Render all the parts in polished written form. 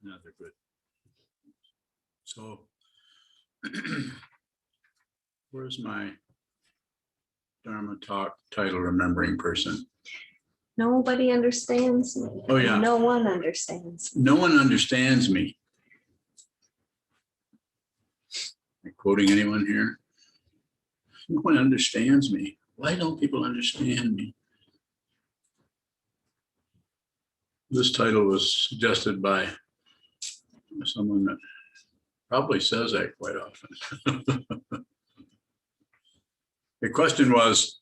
No, they're good. So, where's my Dharma talk title, Remembering Person? Nobody understands me. Oh, yeah. No one understands me. No one understands me. Am I quoting anyone here? No one understands me. Why don't people understand me? This title was suggested by someone that probably says that quite often. The question was,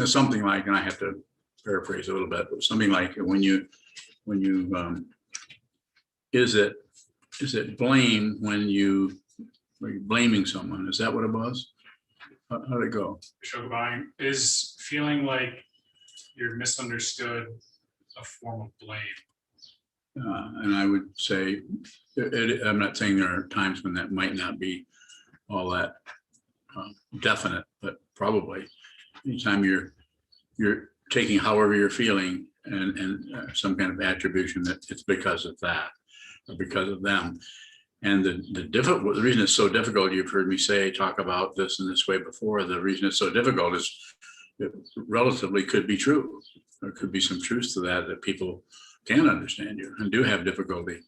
something like, and I have to paraphrase a little bit, but something like, is it blame when you're blaming someone? Is that what it was? How'd it go? Sokuzan, is feeling like you're misunderstood a form of blame? And I would say, I'm not saying there are times when that might not be all that definite, but probably anytime you're taking however you're feeling and some kind of attribution that it's because of that or because of them. And the reason it's so difficult, you've heard me talk about this in this way before, the reason it's so difficult is it relatively could be true. There could be some truth to that people can understand you and do have difficulty,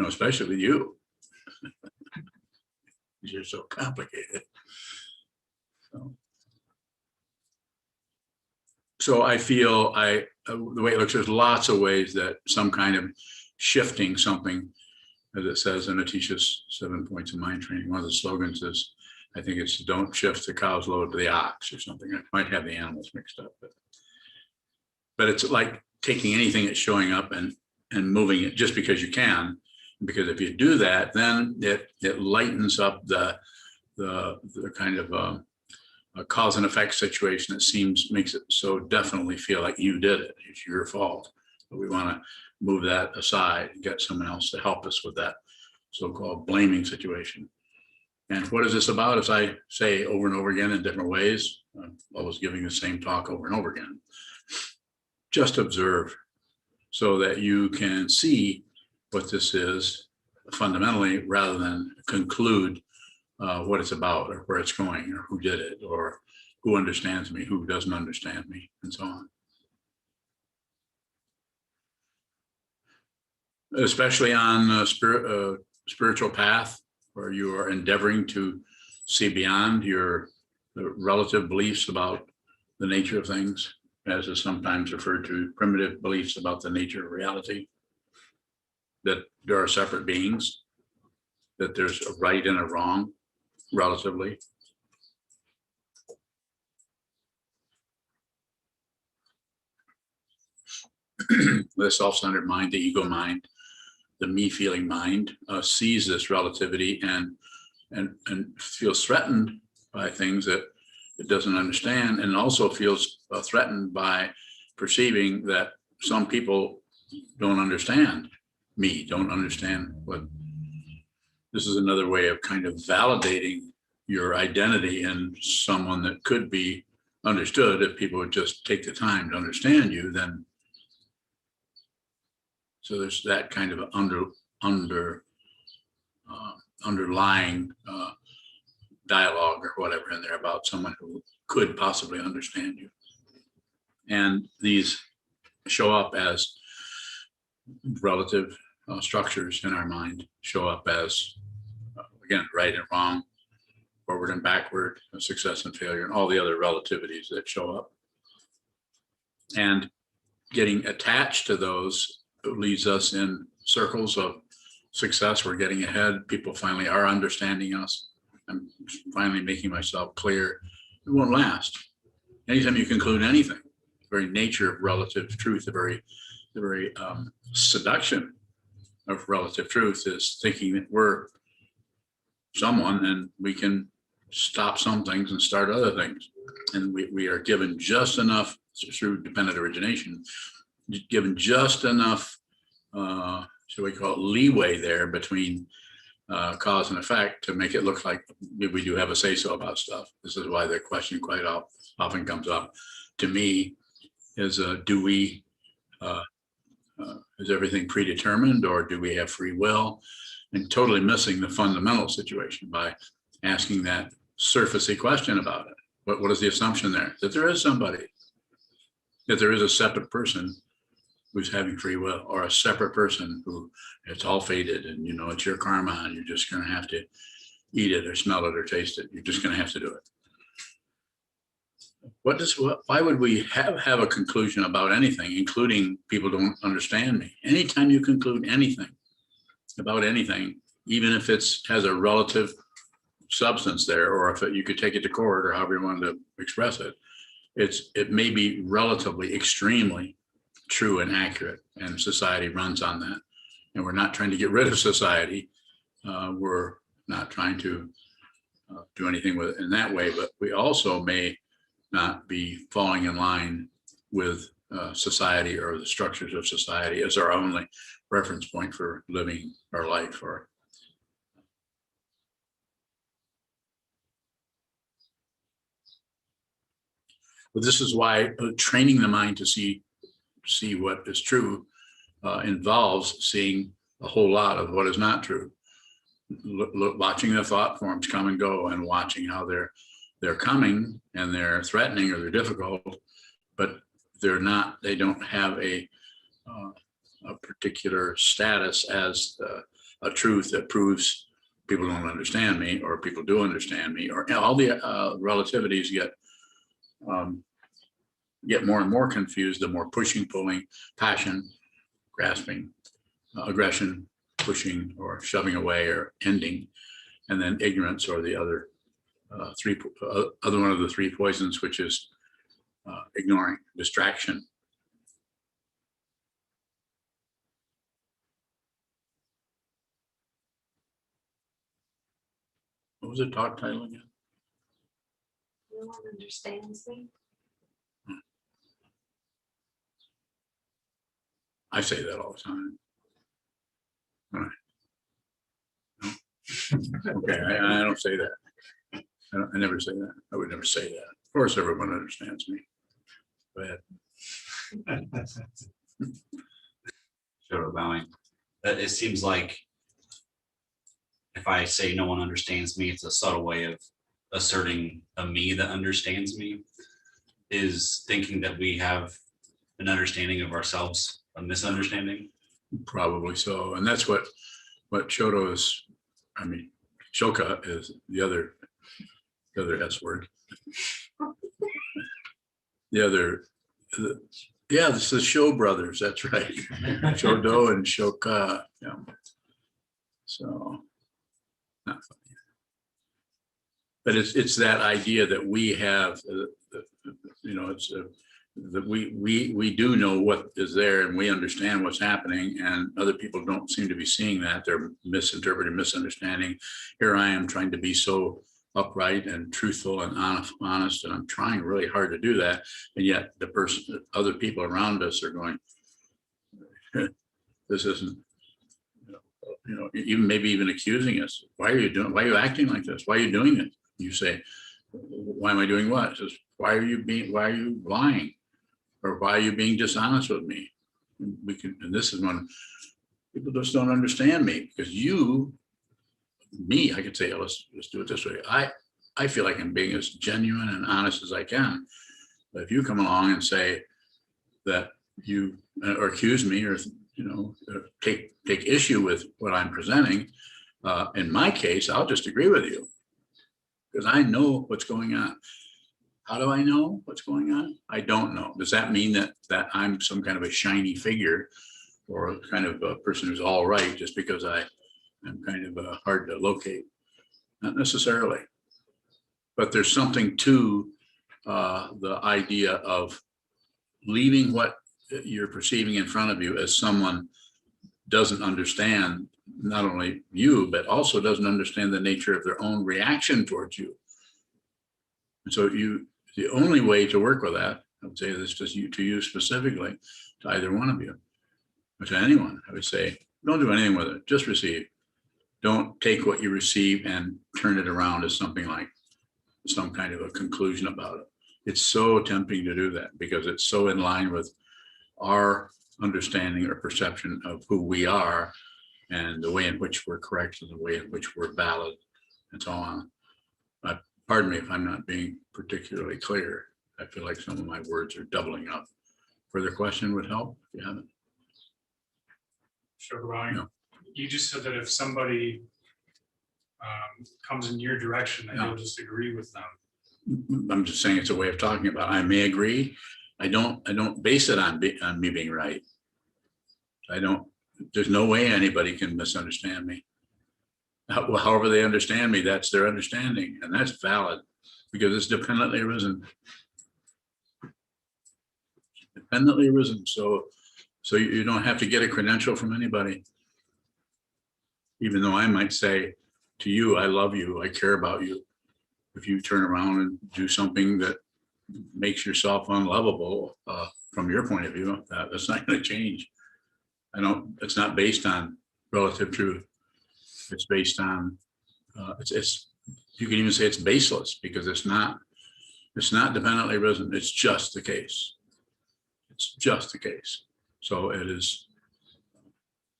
especially with you. You're so complicated. So I feel the way it looks, there's lots of ways that some kind of shifting something, as it says in Atisha's 7 points of mind training. One of the slogans is, I think it's don't shift the cow's load to the ox or something. I might have the animals mixed up, but it's like taking anything that's showing up and moving it just because you can. Because if you do that, then it lightens up the kind of a cause and effect situation that makes it so definitely feel like you did it. It's your fault. But we want to move that aside and get someone else to help us with that so-called blaming situation. And what is this about? As I say over and over again in different ways, I'm always giving the same talk over and over again. Just observe so that you can see what this is fundamentally rather than conclude what it's about or where it's going or who did it or who understands me, who doesn't understand me, and so on. Especially on a spiritual path where you are endeavoring to see beyond the relative beliefs about the nature of things, as is sometimes referred to, primitive beliefs about the nature of reality, that there are separate beings, that there's a right and a wrong, relatively. The self-centered mind, the ego mind, the me-feeling mind sees this relativity and feels threatened by things that it doesn't understand, and also feels threatened by perceiving that some people don't understand me, don't understand what. This is another way of kind of validating your identity in someone that could be understood if people would just take the time to understand you. Then, so there's that kind of underlying dialogue or whatever in there about someone who could possibly understand you. And these show up as relative structures in our mind, show up as, again, right and wrong, forward and backward, success and failure, and all the other relativities that show up. And getting attached to those leads us in circles of success. We're getting ahead. People finally are understanding us. I'm finally making myself clear. It won't last. Anytime you conclude anything, the very nature of relative truth, the very seduction of relative truth is thinking that we're someone and we can stop some things and start other things. And we are given just enough through dependent origination, given just enough, shall we call it, leeway there between cause and effect to make it look like we do have a say-so about stuff. This is why the question quite often comes up to me is, do we, Is everything predetermined, or do we have free will? And totally missing the fundamental situation by asking that surfacey question about it. What is the assumption there? That there is somebody, that there is a separate person who's having free will, or a separate person who it's all fated and it's your karma and you're just going to have to eat it or smell it or taste it. You're just going to have to do it. Why would we have a conclusion about anything, including people don't understand me? Anytime you conclude anything about anything, even if it has a relative substance there, or if you could take it to court or however you wanted to express it, it may be relatively extremely true and accurate, and society runs on that. And we're not trying to get rid of society. We're not trying to do anything with it in that way, but we also may not be falling in line with society or the structures of society as our only reference point for living our life. But this is why training the mind to see what is true involves seeing a whole lot of what is not true. Watching the thought forms come and go, and watching how they're coming and they're threatening or they're difficult, but they don't have a particular status as a truth that proves people don't understand me or people do understand me, or all the relativities get more and more confused the more pushing, pulling, passion, grasping, aggression, pushing or shoving away or ending, and then ignorance, or the other one of the three poisons, which is ignoring, distraction. What was the talk title again? No one understands me. I say that all the time. All right. No? Okay, I don't say that. I never say that. I would never say that. Of course, everyone understands me. Go ahead. Sure, bowing. It seems like if I say no one understands me, it's a subtle way of asserting a me that understands me, is thinking that we have an understanding of ourselves, a misunderstanding. Probably so. And that's what Shoto is, Shoka is the other S word. This is Show Brothers. That's right. Shodo and Shoka. Yeah. So, not funny. But it's that idea that we have, it's that we do know what is there, and we understand what's happening, and other people don't seem to be seeing that. They're misinterpreting, misunderstanding. Here I am trying to be so upright and truthful and honest, and I'm trying really hard to do that, and yet other people around us are going, this isn't, maybe even accusing us. Why are you acting like this? Why are you doing it? You say, why am I doing what? It says, why are you lying? Or why are you being dishonest with me? And this is when people just don't understand me, because I could say, let's do it this way. I feel like I'm being as genuine and honest as I can. But if you come along and say that or accuse me, or take issue with what I'm presenting, in my case, I'll just agree with you, because I know what's going on. How do I know what's going on? I don't know. Does that mean that I'm some kind of a shiny figure, or kind of a person who's all right just because I'm kind of hard to locate? Not necessarily. But there's something to the idea of leaving what you're perceiving in front of you as someone doesn't understand, not only you, but also doesn't understand the nature of their own reaction towards you. And so the only way to work with that, I would say this to you specifically, to either one of you, or to anyone, I would say, don't do anything with it, just receive. Don't take what you receive and turn it around as something like some kind of a conclusion about it. It's so tempting to do that, because it's so in line with our understanding or perception of who we are and the way in which we're correct and the way in which we're valid and so on. Pardon me if I'm not being particularly clear. I feel like some of my words are doubling up. Further question would help if you haven't. Sokuzan, No. you just said that if somebody comes in your direction, that Yeah. you'll just agree with them. I'm just saying it's a way of talking about. I may agree. I don't base it on me being right. There's no way anybody can misunderstand me. However they understand me, that's their understanding, and that's valid because it's dependently arisen. Dependently arisen. So you don't have to get a credential from anybody. Even though I might say to you, I love you, I care about you. If you turn around and do something that makes yourself unlovable from your point of view, that's not going to change. It's not based on relative truth. It's based on, you can even say it's baseless because it's not dependently arisen. It's just the case. It's just the case. So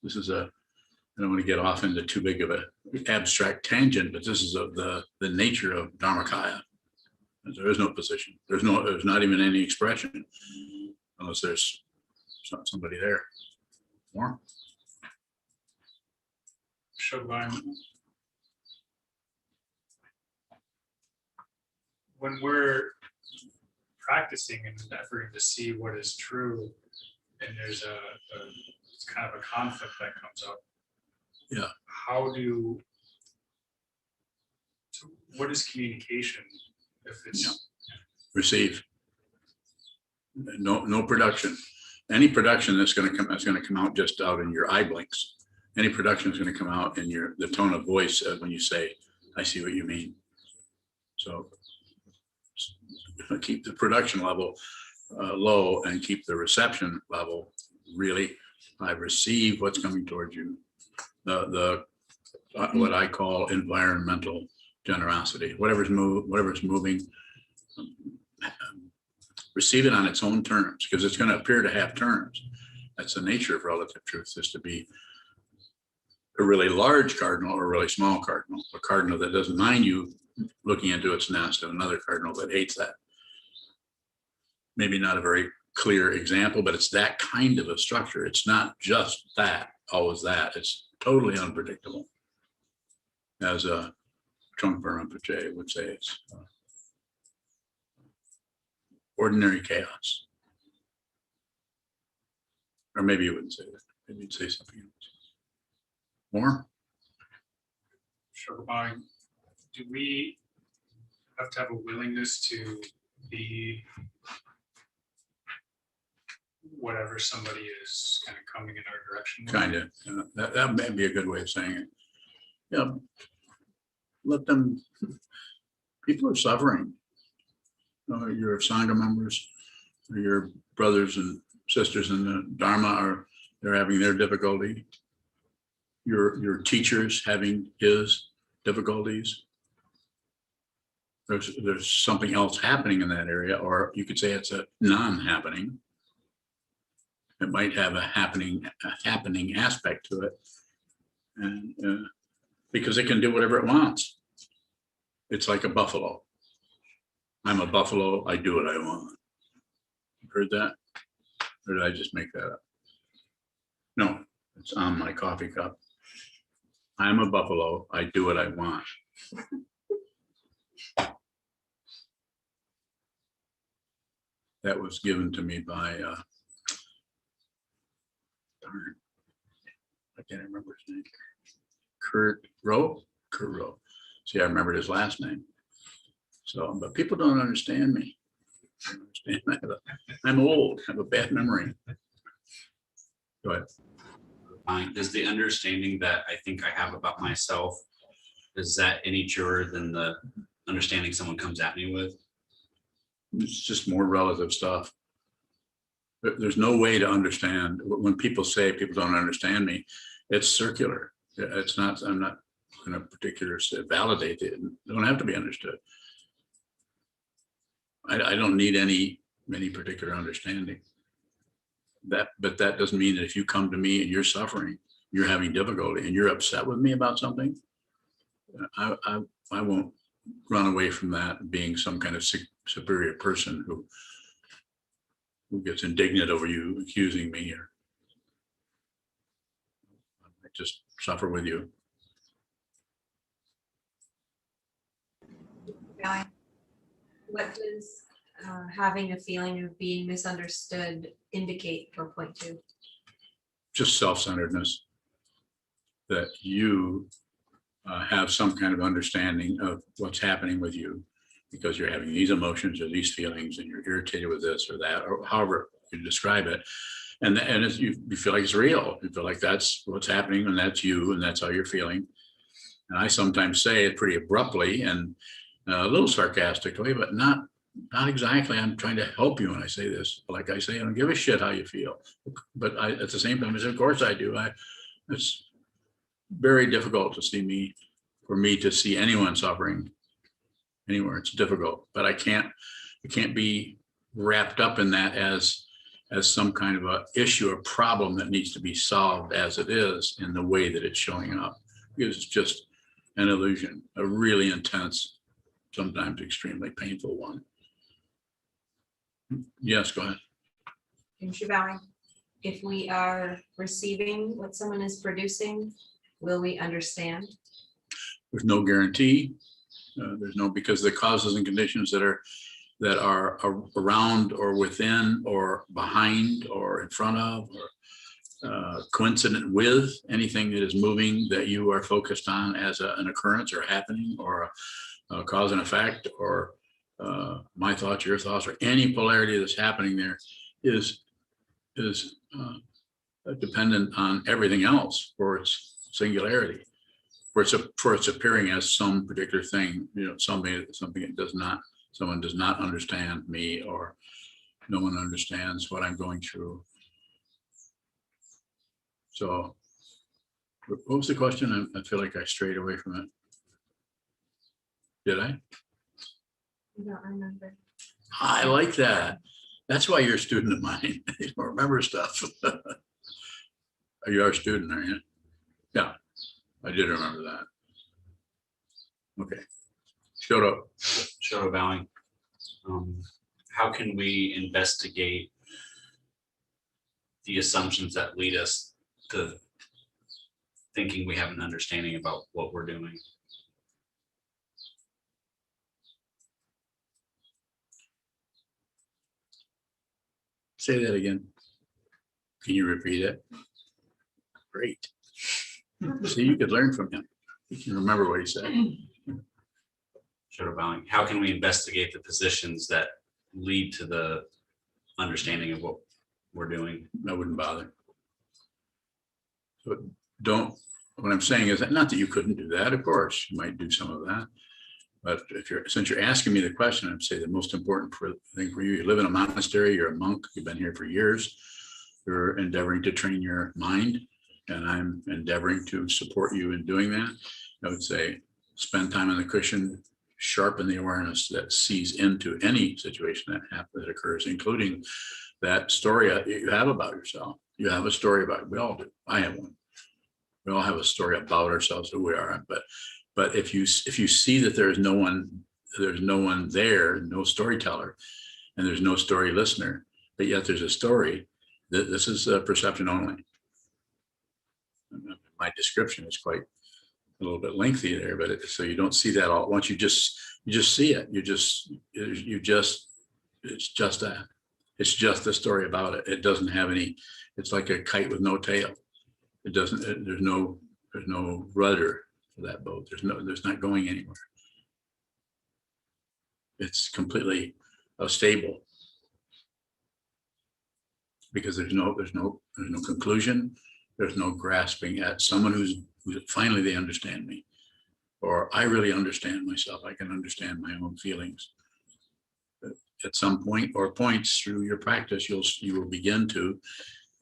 this is I don't want to get off into too big of an abstract tangent, but this is of the nature of Dharmakaya. There is no position. There's not even any expression unless there's somebody there. More? Sokuzan, when we're practicing and efforting to see what is true, and there's it's kind of a conflict that comes up. Yeah. What is communication if it's Receive. No production. Any production that's going to come out just out in your eye blinks. Any production is going to come out in the tone of voice when you say, "I see what you mean." So keep the production level low and keep the reception level really. I receive what's coming towards you. The what I call environmental generosity. Whatever's moving. Receive it on its own terms because it's going to appear to have terms. That's the nature of relative truth, is to be a really large cardinal or a really small cardinal, a cardinal that doesn't mind you looking into its nest and another cardinal that hates that. Maybe not a very clear example, but it's that kind of a structure. It's not just that, always that. It's totally unpredictable. As a Trungpa Rinpoche would say, it's ordinary chaos. Or maybe you wouldn't say that. Maybe you'd say something else. More? Sokuzan, do we have to have a willingness to be whatever somebody is kind of coming in our direction with? Kind of. That may be a good way of saying it. Yeah. Let them. People are suffering. Your Sangha members, your brothers and sisters in the Dharma they're having their difficulty. Your teachers having his difficulties. There's something else happening in that area, or you could say it's a non-happening. It might have a happening aspect to it, and because it can do whatever it wants. It's like a buffalo. I'm a buffalo. I do what I want. Heard that? Or did I just make that up? No, it's on my coffee cup. I'm a buffalo. I do what I want. That was given to me by, darn, I can't remember his name. Kurt Rowe. See, I remembered his last name. So, but people don't understand me. I'm old, I have a bad memory. Go ahead. Does the understanding that I think I have about myself, is that any truer than the understanding someone comes at me with? It's just more relative stuff. There's no way to understand. When people say people don't understand me, it's circular. It's not, I'm not going to particularly validate it. They don't have to be understood. I don't need any particular understanding. but that doesn't mean that if you come to me and you're suffering, you're having difficulty and you're upset with me about something, I won't run away from that being some kind of superior person who gets indignant over you accusing me, or I just suffer with you. Guy, what does having a feeling of being misunderstood indicate for point 2? Just self-centeredness, that you have some kind of understanding of what's happening with you because you're having these emotions or these feelings and you're irritated with this or that, or however you describe it. And you feel like it's real. You feel like that's what's happening and that's you and that's how you're feeling. And I sometimes say it pretty abruptly and a little sarcastically, but not exactly. I'm trying to help you when I say this. Like I say, I don't give a shit how you feel. But at the same time, I say, of course I do. It's very difficult for me to see anyone suffering anywhere. It's difficult, but I can't be wrapped up in that as some kind of a issue or problem that needs to be solved as it is in the way that it's showing up. Because it's just an illusion, a really intense, sometimes extremely painful one. Yes, go ahead. In Shivali, if we are receiving what someone is producing, will we understand? There's no guarantee. Because the causes and conditions that are around or within or behind or in front of or coincident with anything that is moving that you are focused on as an occurrence or happening or a cause and effect or my thoughts, your thoughts, or any polarity that's happening there is dependent on everything else for its singularity, for its appearing as some particular thing, something that someone does not understand me, or no one understands what I'm going through. So what was the question? I feel like I strayed away from it. Did I? I don't remember. I like that. That's why you're a student of mine. You don't remember stuff. You are a student, are you? Yeah, I did remember that. Okay. Shoto bowing. How can we investigate the assumptions that lead us to thinking we have an understanding about what we're doing? Say that again. Can you repeat it? Great. See, you could learn from him. You can remember what he said. Shoto bowing. How can we investigate the positions that lead to the understanding of what we're doing? I wouldn't bother. So what I'm saying is that not that you couldn't do that, of course, you might do some of that. But since you're asking me the question, I'd say the most important thing for you, you live in a monastery, you're a monk, you've been here for years, you're endeavoring to train your mind, and I'm endeavoring to support you in doing that. I would say spend time on the cushion, sharpen the awareness that sees into any situation that occurs, including that story you have about yourself. You have a story about it. We all do. I have one. We all have a story about ourselves, who we are. But if you see that there's no one there, no storyteller, and there's no story listener, but yet there's a story, this is a perception only. My description is quite a little bit lengthy there, but so you don't see that all. Once you just see it, it's just that. It's just a story about it. It doesn't have any. It's like a kite with no tail. It doesn't. There's no rudder for that boat. There's not going anywhere. It's completely stable because there's no conclusion. There's no grasping at someone who's finally they understand me, or I really understand myself. I can understand my own feelings. But at some point or points through your practice, you will begin to,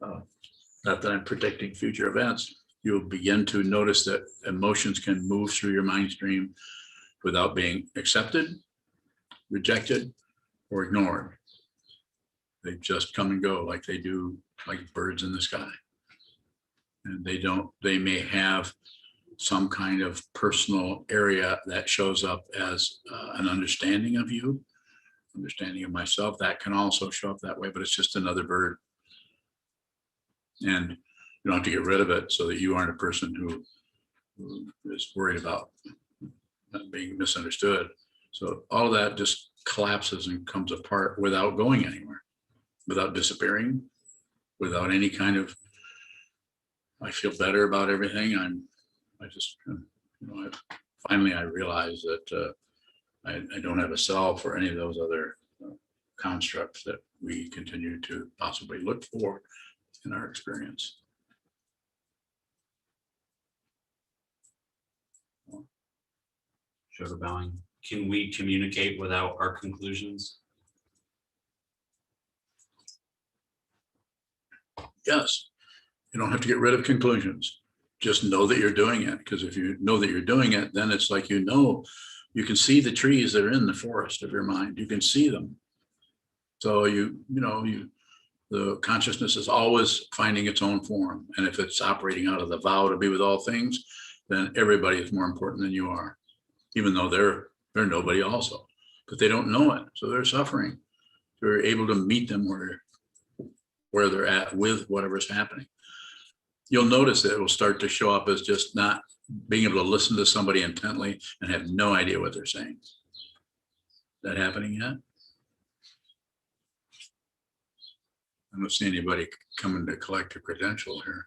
not that I'm predicting future events, you'll begin to notice that emotions can move through your mind stream without being accepted, rejected, or ignored. They just come and go like they do, like birds in the sky. And they may have some kind of personal area that shows up as an understanding of you, understanding of myself. That can also show up that way, but it's just another bird. And you don't have to get rid of it so that you aren't a person who is worried about being misunderstood. So all of that just collapses and comes apart without going anywhere, without disappearing, without any kind of, I feel better about everything. Finally I realized that I don't have a self or any of those other constructs that we continue to possibly look for in our experience. Shoulder bowing. Can we communicate without our conclusions? Yes, you don't have to get rid of conclusions. Just know that you're doing it, because if you know that you're doing it, then it's like, you can see the trees that are in the forest of your mind. You can see them. So the consciousness is always finding its own form. And if it's operating out of the vow to be with all things, then everybody is more important than you are, even though they're nobody also, but they don't know it. So they're suffering. You're able to meet them where they're at with whatever's happening. You'll notice that it will start to show up as just not being able to listen to somebody intently and have no idea what they're saying. Is that happening yet? I don't see anybody coming to collect a credential here.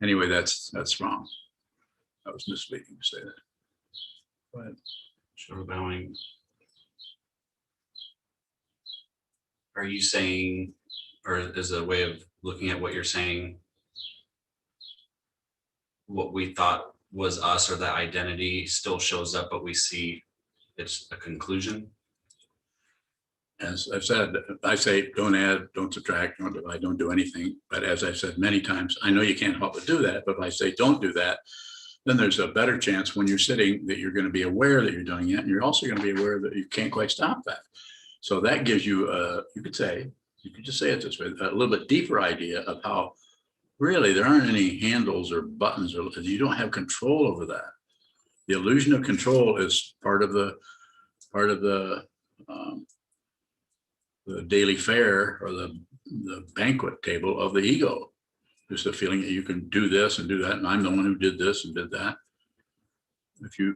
Anyway, that's wrong. I was misleading to say that. Go ahead. Shoulder bowing. Are you saying, or is a way of looking at what you're saying, what we thought was us or that identity still shows up, but we see it's a conclusion? As I've said, I say, don't add, don't subtract, don't divide, don't do anything. But as I've said many times, I know you can't help but do that. But if I say, don't do that, then there's a better chance when you're sitting that you're going to be aware that you're doing it. And you're also going to be aware that you can't quite stop that. So that gives you, you could just say it this way, a little bit deeper idea of how really there aren't any handles or buttons, or you don't have control over that. The illusion of control is part of the daily fare or the banquet table of the ego. Just the feeling that you can do this and do that, and I'm the one who did this and did that.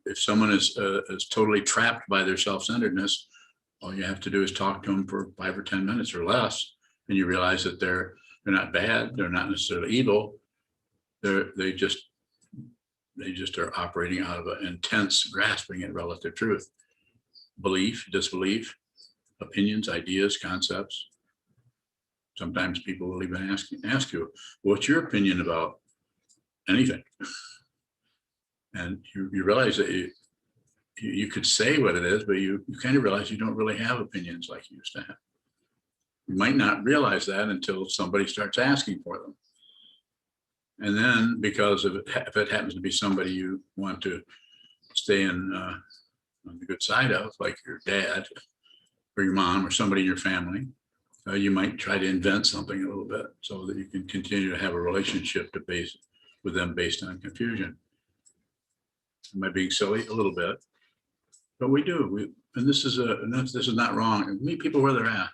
If someone is totally trapped by their self-centeredness, all you have to do is talk to them for 5 or 10 minutes or less, and you realize that they're not bad, they're not necessarily evil. They just are operating out of an intense grasping at relative truth, belief, disbelief, opinions, ideas, concepts. Sometimes people will even ask you, what's your opinion about anything? And you realize that you could say what it is, but you kind of realize you don't really have opinions like you used to have. You might not realize that until somebody starts asking for them. And then because if it happens to be somebody you want to stay on the good side of, like your dad or your mom or somebody in your family, you might try to invent something a little bit so that you can continue to have a relationship with them based on confusion. Am I being silly? A little bit, but we do. And this is not wrong. Meet people where they're at.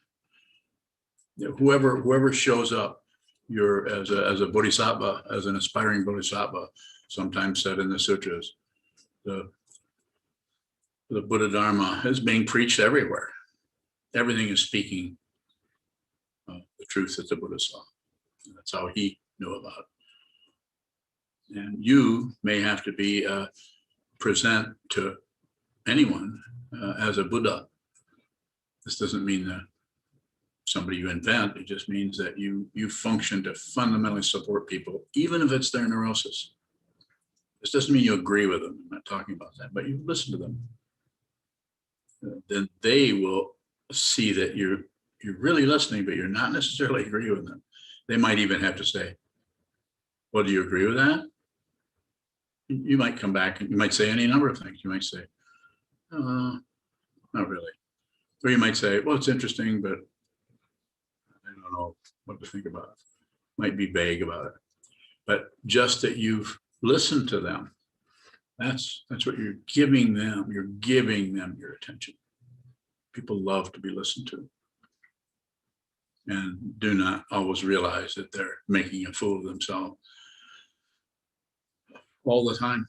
Whoever shows up, you're as a bodhisattva, as an aspiring bodhisattva, sometimes said in the sutras, the Buddha Dharma is being preached everywhere. Everything is speaking the truth that the Buddha saw. That's how he knew about it. And you may have to be present to anyone as a Buddha. This doesn't mean that somebody you invent. It just means that you function to fundamentally support people, even if it's their neurosis. This doesn't mean you agree with them. I'm not talking about that, but you listen to them. Then they will see that you're really listening, but you're not necessarily agree with them. They might even have to say, well, do you agree with that? You might come back and you might say any number of things. You might say, not really. Or you might say, well, it's interesting, but don't know what to think about it. Might be vague about it, but just that you've listened to them. That's what you're giving them. You're giving them your attention. People love to be listened to, and do not always realize that they're making a fool of themselves all the time.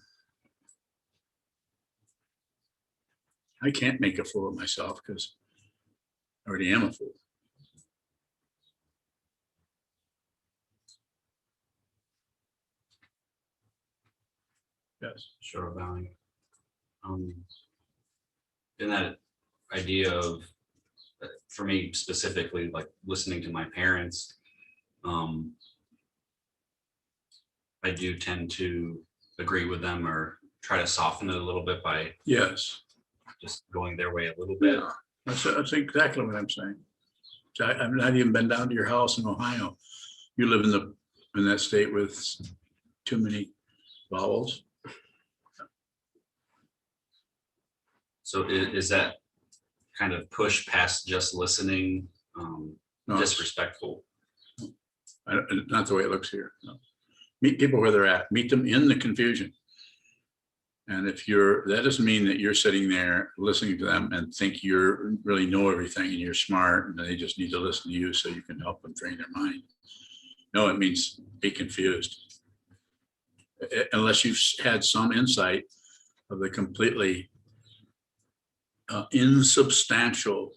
I can't make a fool of myself because I already am a fool. Yes. Sure, value. In that idea of, for me specifically, like listening to my parents, I do tend to agree with them or try to soften it a little bit by Yes. just going their way a little bit. Yeah. That's exactly what I'm saying. So I've not even been down to your house in Ohio. You live in that state with too many vowels. So is that kind of push past just listening, No, it's disrespectful? not the way it looks here. No. Meet people where they're at. Meet them in the confusion. And that doesn't mean that you're sitting there listening to them and think you really know everything and you're smart and they just need to listen to you so you can help them train their mind. No, it means be confused. Unless you've had some insight of the completely insubstantial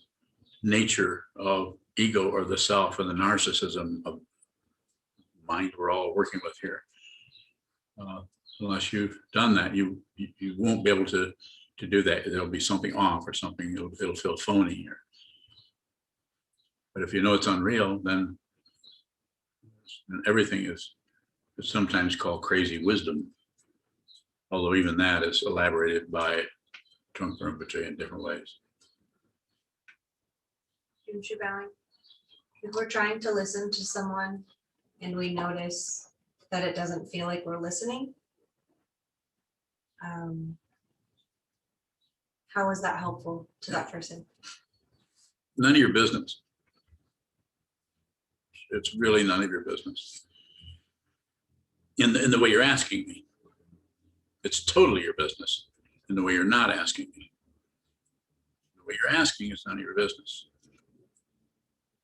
nature of ego or the self and the narcissism of mind we're all working with here. Unless you've done that, you won't be able to do that. There'll be something off or something. It'll feel phony here. But if you know it's unreal, then everything is sometimes called crazy wisdom. Although even that is elaborated by Trungpa Rinpoche in different ways. If we're trying to listen to someone and we notice that it doesn't feel like we're listening, how is that helpful to that person? None of your business. It's really none of your business. In the way you're asking me, it's totally your business. In the way you're not asking me, the way you're asking is none of your business.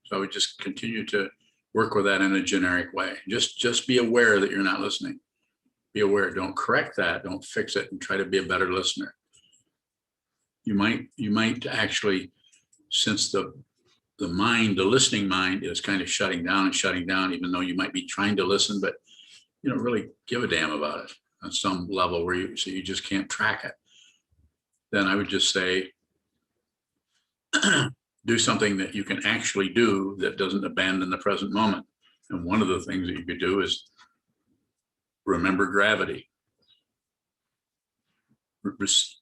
So I would just continue to work with that in a generic way. Just be aware that you're not listening. Be aware. Don't correct that. Don't fix it, and try to be a better listener. You might actually, since the listening mind is kind of shutting down, even though you might be trying to listen, but you don't really give a damn about it on some level where you just can't track it. Then I would just say, do something that you can actually do that doesn't abandon the present moment. And one of the things that you could do is remember gravity.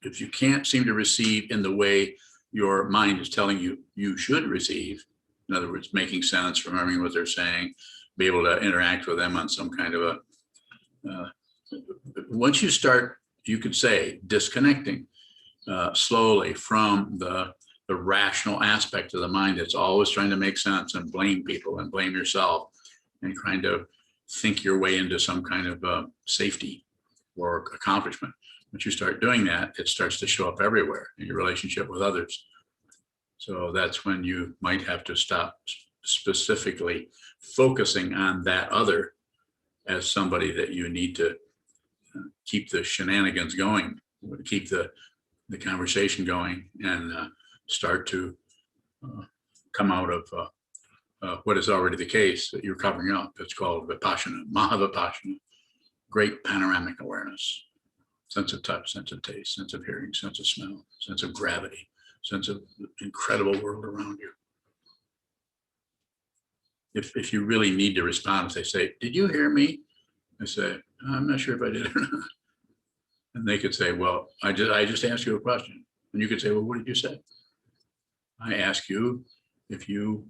If you can't seem to receive in the way your mind is telling you you should receive, in other words, making sense, remembering what they're saying, be able to interact with them on some kind of once you start, you could say, disconnecting slowly from the rational aspect of the mind that's always trying to make sense and blame people and blame yourself and trying to think your way into some kind of safety or accomplishment. Once you start doing that, it starts to show up everywhere in your relationship with others. So that's when you might have to stop specifically focusing on that other as somebody that you need to keep the shenanigans going, keep the conversation going, and start to come out of what is already the case that you're covering up. It's called Vipassana, Mahavipassana, great panoramic awareness, sense of touch, sense of taste, sense of hearing, sense of smell, sense of gravity, sense of the incredible world around you. If you really need to respond, if they say, "Did you hear me?" I say, "I'm not sure if I did or not." And they could say, "Well, I just asked you a question." And you could say, "Well, what did you say?" I ask you if you,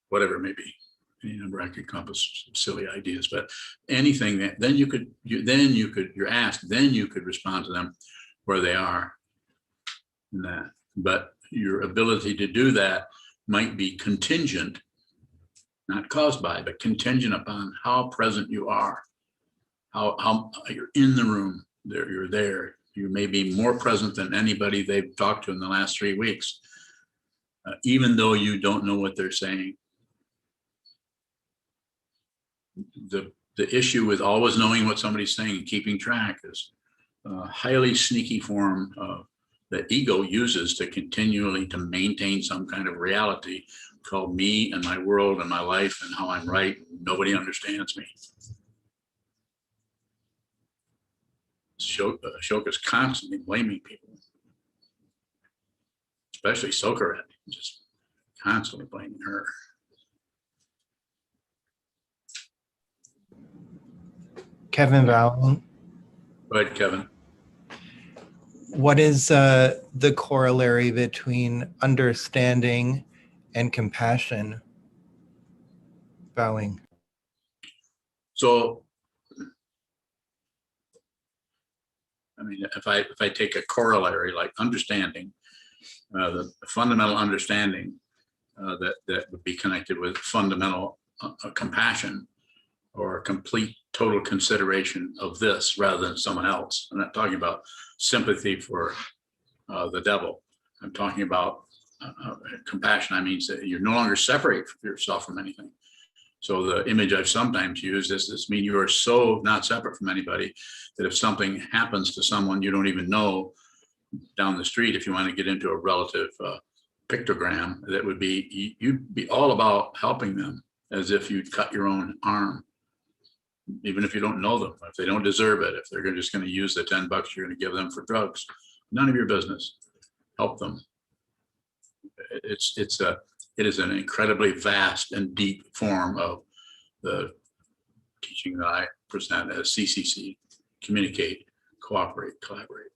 whatever it may be, any number I could encompass silly ideas, but anything that you're asked, then you could respond to them where they are in that. But your ability to do that might be contingent, not caused by, but contingent upon how present you are, how you're in the room, you're there. You may be more present than anybody they've talked to in the last 3 weeks, even though you don't know what they're saying. The issue with always knowing what somebody's saying and keeping track is a highly sneaky form of that ego uses to continually to maintain some kind of reality called me and my world and my life and how I'm right. Nobody understands me. Ashoka's constantly blaming people, especially Sokuran, just constantly blaming her. Kevin Valen, Go ahead, Kevin. what is the corollary between understanding and compassion? Bowing. So, I mean, if I take a corollary like understanding, the fundamental understanding that would be connected with fundamental compassion or complete total consideration of this rather than someone else. I'm not talking about sympathy for the devil. I'm talking about compassion. I mean that you're no longer separate yourself from anything. So the image I've sometimes used is this: mean you are so not separate from anybody that if something happens to someone you don't even know down the street, if you want to get into a relative pictogram, that would be, you'd be all about helping them as if you'd cut your own arm, even if you don't know them, if they don't deserve it, if they're just going to use the $10 you're going to give them for drugs, none of your business. Help them. It is an incredibly vast and deep form of the teaching that I present as CCC: communicate, cooperate, collaborate.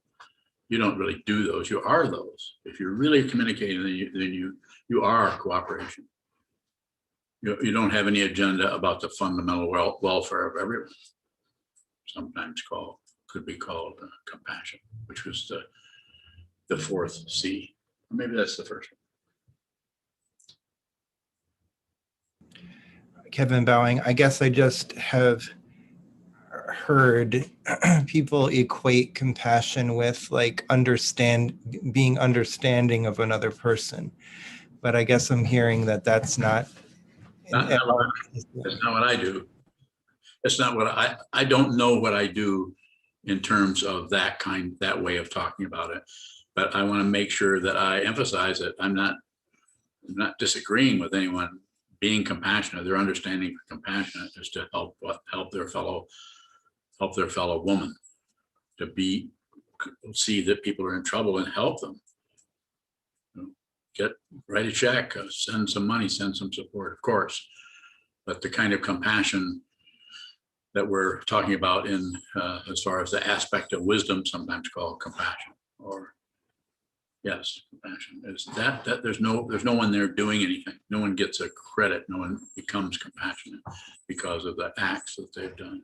You don't really do those; you are those. If you're really communicating, then you are cooperation. You don't have any agenda about the fundamental welfare of everyone. Sometimes could be called compassion, which was the fourth C. Or maybe that's the first one. Kevin Bowing, I guess I just have heard people equate compassion with like being understanding of another person. But I guess I'm hearing that that's not. That's not what I do. It's not what I don't know what I do in terms of that way of talking about it. But I want to make sure that I emphasize it. I'm not disagreeing with anyone being compassionate. Their understanding for compassionate is to help their fellow woman, to see that people are in trouble and help them. Write a check, send some money, send some support, of course. But the kind of compassion that we're talking about in as far as the aspect of wisdom, sometimes called compassion, or yes, compassion is that there's no one there doing anything. No one gets a credit. No one becomes compassionate because of the acts that they've done.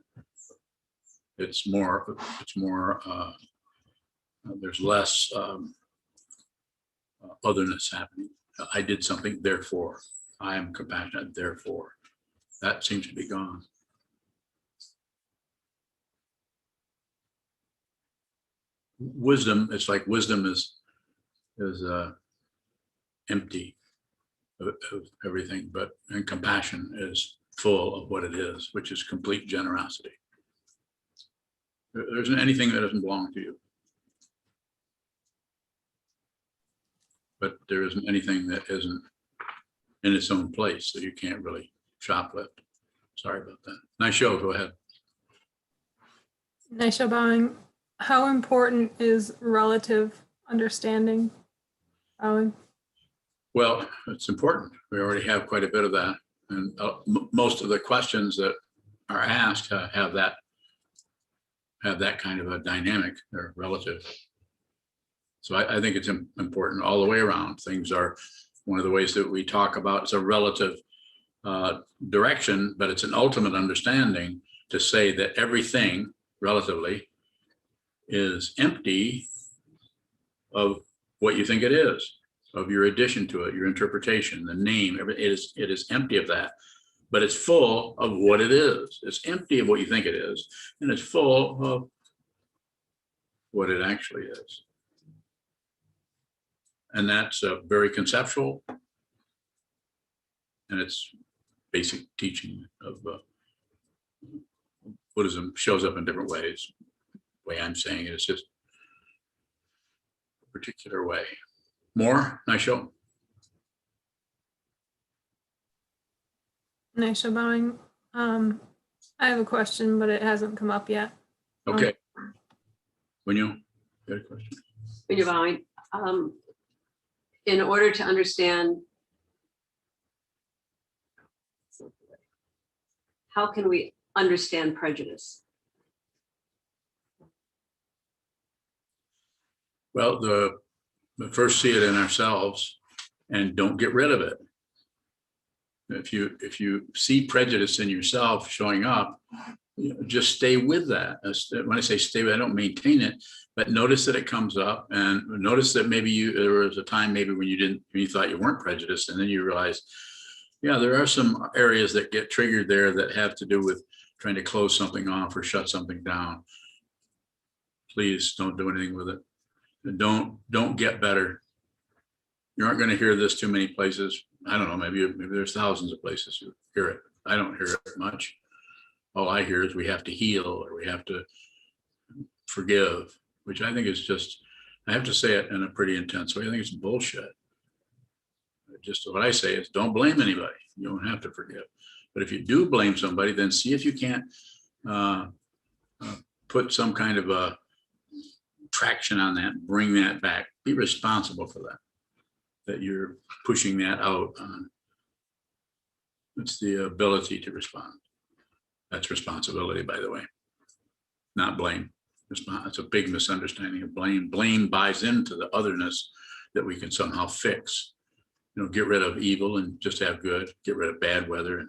It's more. There's less otherness happening. I did something, therefore I am compassionate. Therefore, that seems to be gone. Wisdom, it's like wisdom is empty of everything, and compassion is full of what it is, which is complete generosity. There isn't anything that doesn't belong to you, but there isn't anything that isn't in its own place, so you can't really shoplift. Sorry about that. Nice show. Go ahead. Nice show, Bowing. How important is relative understanding, Bowing? Well, it's important. We already have quite a bit of that. And most of the questions that are asked have that kind of a dynamic. They're relative. So I think it's important all the way around. Things are one of the ways that we talk about. It's a relative direction, but it's an ultimate understanding to say that everything relatively is empty of what you think it is. of your addition to it, your interpretation, the name, it is empty of that, but it's full of what it is. It's empty of what you think it is, and it's full of what it actually is. And that's very conceptual, and it's basic teaching of Buddhism. Shows up in different ways. The way I'm saying it is just a particular way. More, Naisho? Nice bowing. I have a question, but it hasn't come up yet. Okay. When you got a question? When you're bowing, in order to understand, how can we understand prejudice? Well, the first see it in ourselves and don't get rid of it. If you see prejudice in yourself showing up, just stay with that. When I say stay with, I don't maintain it, but notice that it comes up, and notice that maybe there was a time maybe when you thought you weren't prejudiced, and then you realize, yeah, there are some areas that get triggered there that have to do with trying to close something off or shut something down. Please don't do anything with it. Don't get better. You aren't going to hear this too many places. I don't know, maybe there's thousands of places you hear it. I don't hear it much. All I hear is we have to heal, or we have to forgive, which I think is just, I have to say it in a pretty intense way. I think it's bullshit. Just what I say is don't blame anybody. You don't have to forgive. But if you do blame somebody, then see if you can't put some kind of a traction on that, bring that back, be responsible for that you're pushing that out on. It's the ability to respond. That's responsibility, by the way, not blame. It's a big misunderstanding of blame. Blame buys into the otherness that we can somehow fix. Get rid of evil and just have good, get rid of bad weather and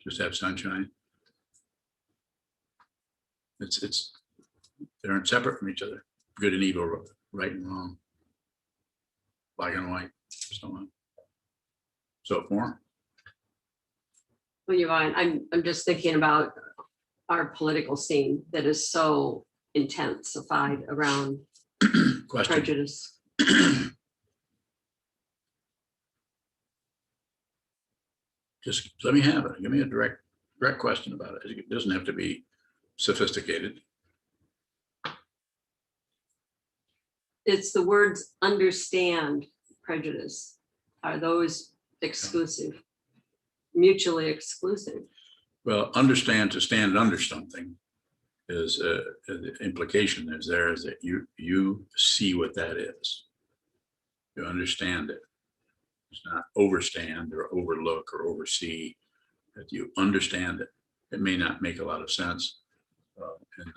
just have sunshine. They aren't separate from each other. Good and evil, right and wrong, black and white, so on. So more. When you're bowing, I'm just thinking about our political scene that is so intensified around Question. prejudice. Just let me have it. Give me a direct question about it. It doesn't have to be sophisticated. It's the words understand prejudice. Are those exclusive, mutually exclusive? Well, understand, to stand under something is the implication is there is that you see what that is. You understand it. It's not overstand or overlook or oversee, that you understand it. It may not make a lot of sense in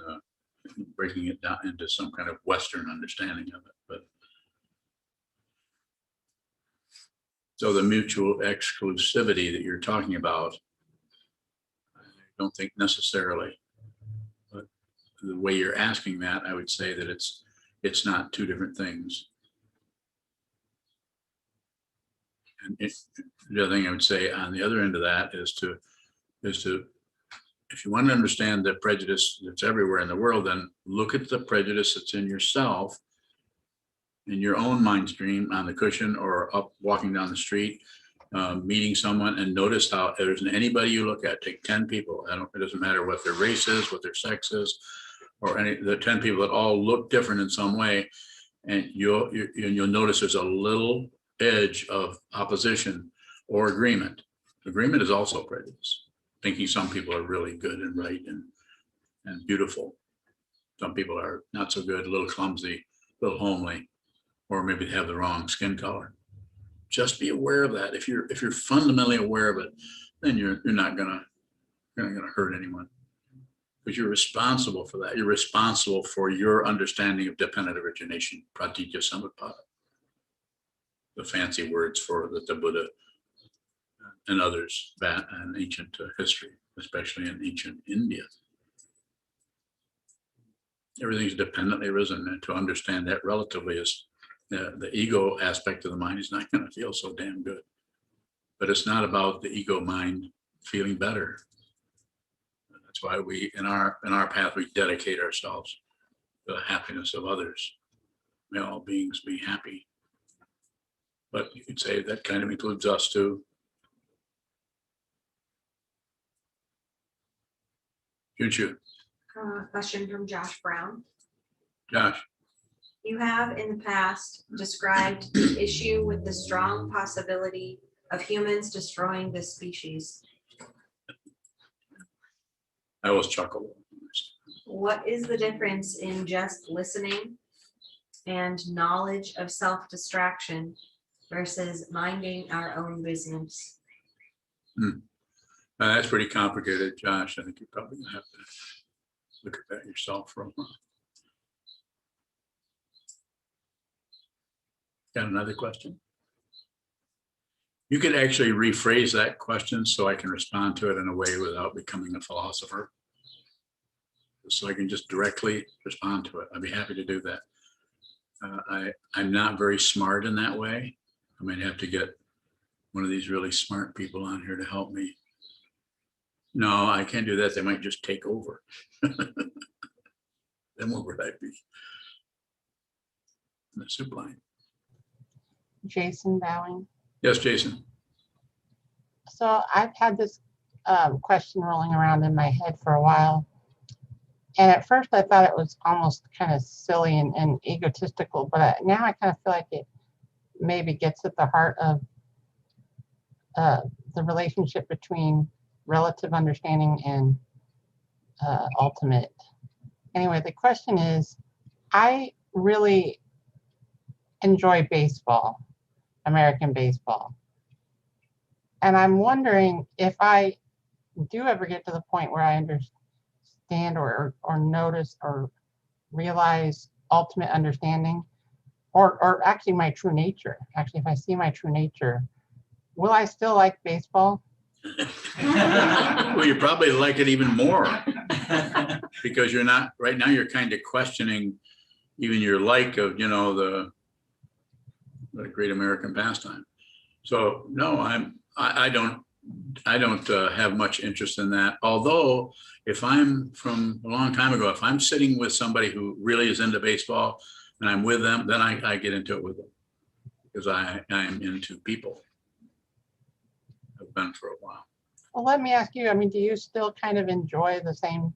breaking it down into some kind of Western understanding of it. But so the mutual exclusivity that you're talking about, I don't think necessarily, but the way you're asking that, I would say that it's not two different things. And the other thing I would say on the other end of that is to, if you want to understand the prejudice that's everywhere in the world, then look at the prejudice that's in yourself, in your own mind stream, on the cushion or up walking down the street, meeting someone, and notice how there isn't anybody you look at. Take 10 people. It doesn't matter what their race is, what their sex is, or the 10 people that all look different in some way, and you'll notice there's a little edge of opposition or agreement. Agreement is also prejudice. Thinking some people are really good and right and beautiful. Some people are not so good, a little clumsy, a little homely, or maybe they have the wrong skin color. Just be aware of that. If you're fundamentally aware of it, then you're not gonna hurt anyone, because you're responsible for that. You're responsible for your understanding of dependent origination, pratitya samutpada. The fancy words for the Buddha and others that in ancient history, especially in ancient India. Everything's dependently arisen, and to understand that relatively is the ego aspect of the mind is not going to feel so damn good. But it's not about the ego mind feeling better. That's why we, in our path, we dedicate ourselves to the happiness of others. May all beings be happy. But you could say that kind of includes us too. Junchu, Question from Josh Brown. Josh, You have in the past described the issue with the strong possibility of humans destroying this species. I always chuckle. What is the difference in just listening and knowledge of self-distraction versus minding our own business? That's pretty complicated, Josh. I think you're probably gonna have to look at that yourself for a while. Got another question? You could actually rephrase that question so I can respond to it in a way without becoming a philosopher. So I can just directly respond to it. I'd be happy to do that. I'm not very smart in that way. I might have to get one of these really smart people on here to help me. No, I can't do that. They might just take over. Then what would I be? In the soup line. Jason Bowing. Yes, Jason. So I've had this question rolling around in my head for a while. And at first I thought it was almost kind of silly and egotistical, but now I kind of feel like it maybe gets at the heart of the relationship between relative understanding and ultimate. Anyway, the question is, I really enjoy baseball, American baseball. And I'm wondering if I do ever get to the point where I understand or notice or realize ultimate understanding, or actually my true nature. Actually, if I see my true nature, will I still like baseball? Well, you probably like it even more because you're not, right now you're kind of questioning even your like of, the great American pastime. So no, I don't have much interest in that. Although if I'm from a long time ago, if I'm sitting with somebody who really is into baseball and I'm with them, then I get into it with them because I'm into people. I've been for a while. Well, let me ask you, do you still kind of enjoy the same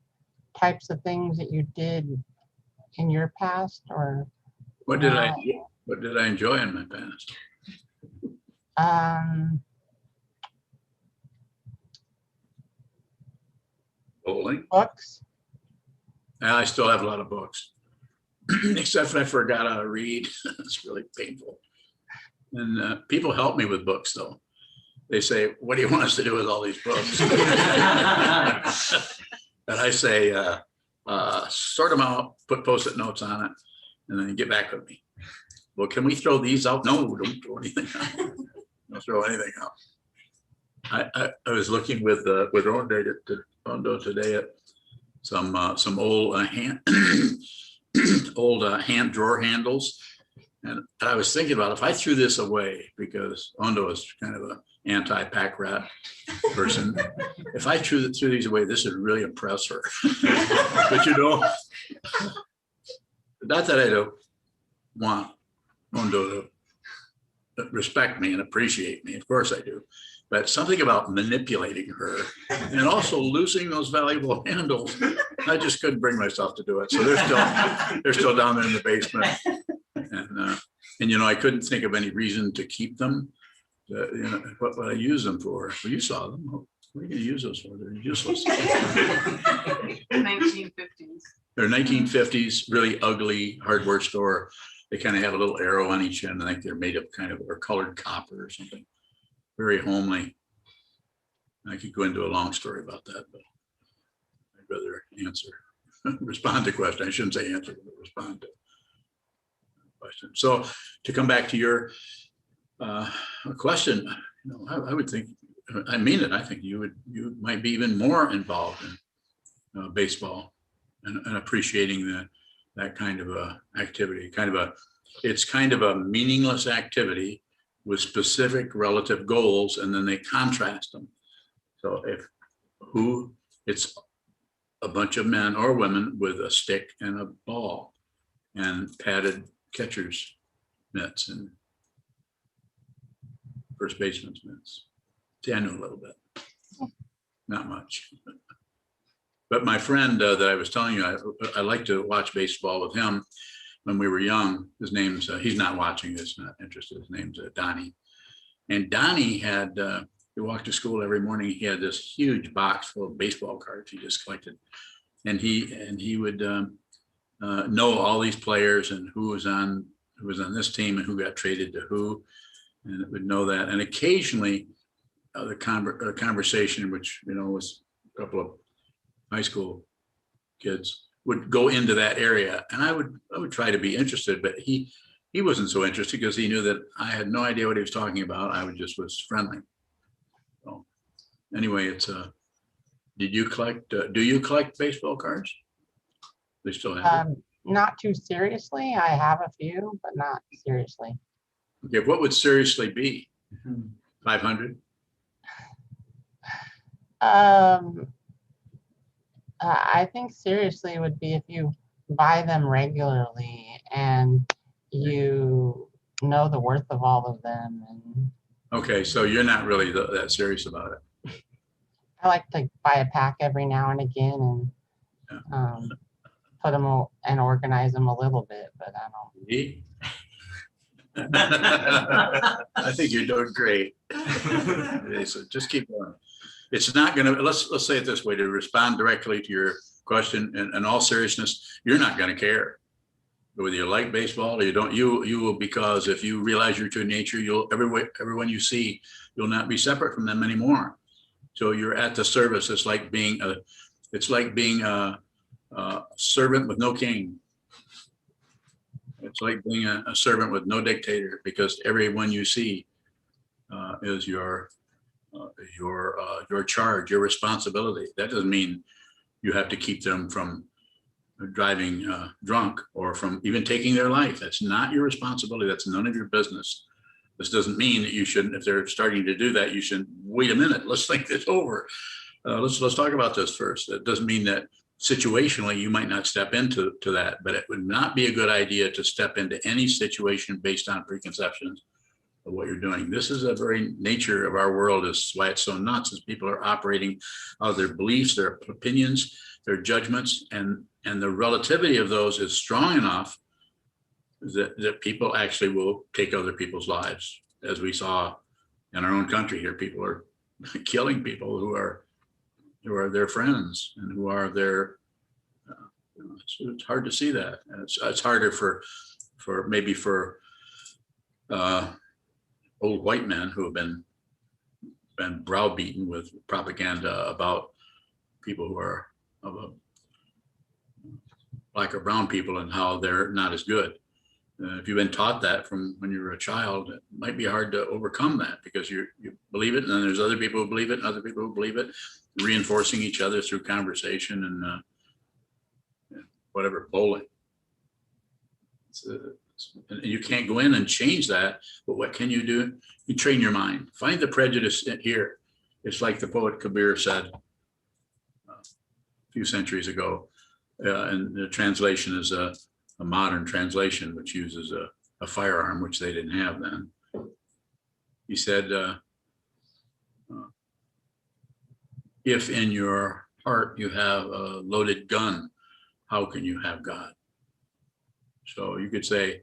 types of things that you did in your past, or? What did I enjoy in my past? Bowling. Books? I still have a lot of books, except I forgot how to read. It's really painful. And people help me with books, though. They say, "What do you want us to do with all these books?" And I say, "Sort them out, put Post-it notes on it, and then get back with me." Well, can we throw these out? No, don't throw anything out. Don't throw anything out. I was looking with Ondo today at some old hand hand drawer handles, and I was thinking about if I threw this away, because Ondo is kind of an anti-pack rat person. If I threw these away, this would really impress her. But not that I don't want Ondo to respect me and appreciate me. Of course I do. But something about manipulating her and also losing those valuable handles, I just couldn't bring myself to do it. So they're still down there in the basement. And I couldn't think of any reason to keep them. What would I use them for? Well, you saw them. What are you going to use those for? They're useless. 1950s. They're 1950s, really ugly hardware store. They kind of have a little arrow on each end. I think they're made of or colored copper or something. Very homely. I could go into a long story about that, but I'd rather respond to questions. I shouldn't say answer, but respond to questions. So to come back to your question, I would think, I mean it. I think you might be even more involved in baseball and appreciating that kind of activity, kind of it's kind of a meaningless activity with specific relative goals, and then they contrast them. So it's a bunch of men or women with a stick and a ball and padded catcher's mitts and first baseman's mitts. See, I know a little bit, not much. But my friend that I was telling you, I like to watch baseball with him when we were young. His name's, he's not watching, he's not interested. His name's Donnie. And Donnie had, he walked to school every morning. He had this huge box full of baseball cards he just collected. And he would know all these players and who was on this team and who got traded to who, and it would know that. And occasionally the conversation, which, you know, was a couple of high school kids, would go into that area, and I would try to be interested, but he wasn't so interested because he knew that I had no idea what he was talking about. I was friendly. So anyway, it's do you collect baseball cards? They still have it? Not too seriously. I have a few, but not seriously. Okay, what would seriously be? 500? I think seriously would be if you buy them regularly and you know the worth of all of them. And Okay, so you're not really that serious about it. I like to buy a pack every now and again and put them and organize them a little bit, but I don't. Me? I think you're doing great. Okay, so just keep going. It's not gonna, let's say it this way, to respond directly to your question, in all seriousness, you're not gonna care whether you like baseball or you don't. You will, because if you realize your true nature, everyone you see, you'll not be separate from them anymore. So you're at the service. It's like being a servant with no king. It's like being a servant with no dictator, because everyone you see is your charge, your responsibility. That doesn't mean you have to keep them from driving drunk or from even taking their life. That's not your responsibility. That's none of your business. This doesn't mean that you shouldn't, if they're starting to do that, you should wait a minute. Let's think this over. Let's talk about this first. It doesn't mean that situationally you might not step into that, but it would not be a good idea to step into any situation based on preconceptions of what you're doing. This is a very nature of our world, is why it's so nuts, is people are operating out of their beliefs, their opinions, their judgments, and the relativity of those is strong enough that people actually will take other people's lives. As we saw in our own country here, people are killing people who are their friends and who are their, it's hard to see that. And it's harder for old white men who have been browbeaten with propaganda about people who are of a black or brown people and how they're not as good. If you've been taught that from when you were a child, it might be hard to overcome that, because you believe it, and then there's other people who believe it and other people who believe it, reinforcing each other through conversation and whatever, bowling. And you can't go in and change that, but what can you do? You train your mind. Find the prejudice here. It's like the poet Kabir said a few centuries ago, and the translation is a modern translation, which uses a firearm, which they didn't have then. He said, if in your heart you have a loaded gun, how can you have God? So you could say, you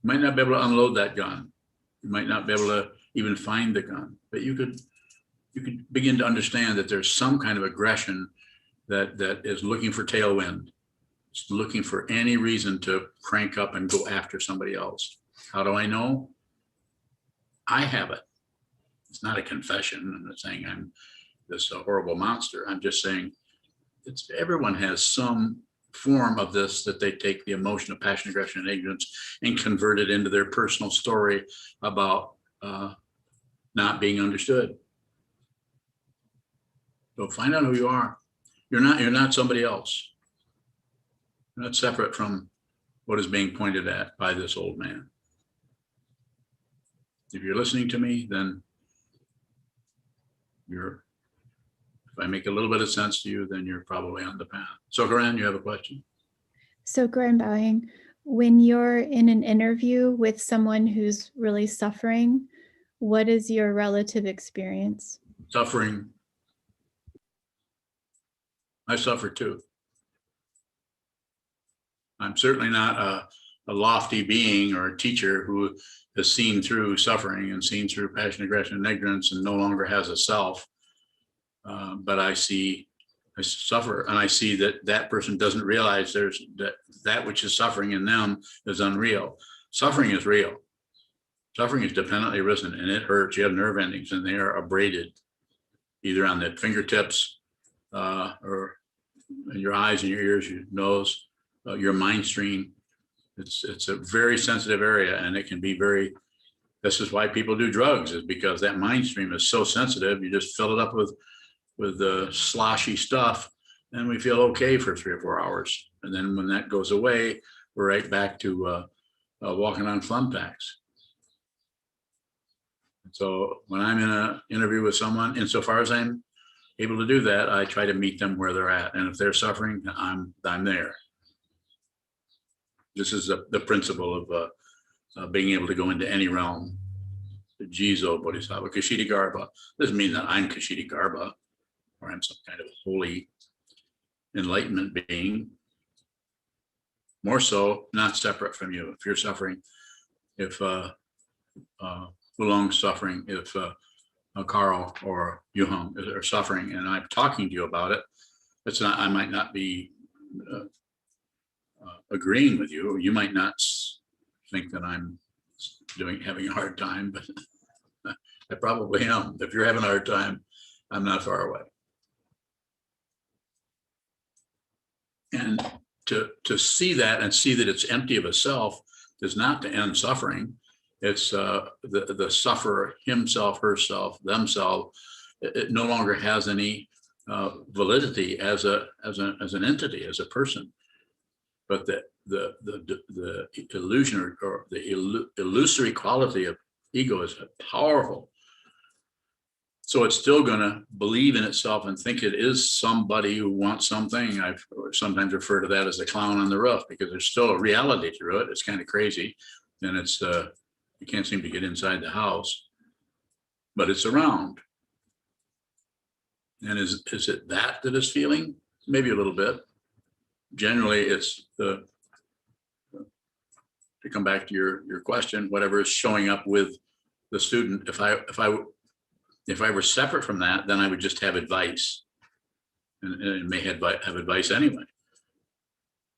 might not be able to unload that gun. You might not be able to even find the gun, but you could begin to understand that there's some kind of aggression that is looking for tailwind. It's looking for any reason to crank up and go after somebody else. How do I know? I have it. It's not a confession. I'm not saying I'm this horrible monster. I'm just saying everyone has some form of this, that they take the emotion of passion, aggression, and ignorance and convert it into their personal story about not being understood. So find out who you are. You're not somebody else. You're not separate from what is being pointed at by this old man. If you're listening to me, then if I make a little bit of sense to you, then you're probably on the path. So Corinne, you have a question? So Grand Bowing, when you're in an interview with someone who's really suffering, what is your relative experience? Suffering. I suffer too. I'm certainly not a lofty being or a teacher who has seen through suffering and seen through passion, aggression, and ignorance and no longer has a self. But I suffer, and I see that person doesn't realize there's that which is suffering in them is unreal. Suffering is real. Suffering is dependently arisen, and it hurts. You have nerve endings, and they are abraded, either on the fingertips or in your eyes and your ears, your nose, your mind stream. It's a very sensitive area, and it can be very. This is why people do drugs, is because that mind stream is so sensitive. You just fill it up with the sloshy stuff, and we feel okay for 3 or 4 hours. And then when that goes away, we're right back to walking on fun packs. So when I'm in an interview with someone, insofar as I'm able to do that, I try to meet them where they're at. And if they're suffering, I'm there. This is the principle of being able to go into any realm. The Jizo Bodhisattva, Kshitigarbha. Doesn't mean that I'm Kshitigarbha or I'm some kind of holy enlightenment being. More so, not separate from you. If you're suffering, if Wulong's suffering, if Carl or Yuhong are suffering, and I'm talking to you about it, it's not. I might not be agreeing with you, or you might not think that I'm having a hard time, but I probably am. If you're having a hard time, I'm not far away. And to see that and see that it's empty of a self is not to end suffering. It's the sufferer, himself, herself, themselves. It no longer has any validity as an entity, as a person. But the illusion or the illusory quality of ego is powerful. So it's still going to believe in itself and think it is somebody who wants something. I've sometimes referred to that as the clown on the roof, because there's still a reality to it. It's kind of crazy, and it's you can't seem to get inside the house, but it's around. And is it that is feeling? Maybe a little bit. Generally, it's to come back to your question, whatever is showing up with the student. If I were separate from that, then I would just have advice, and it may have advice anyway.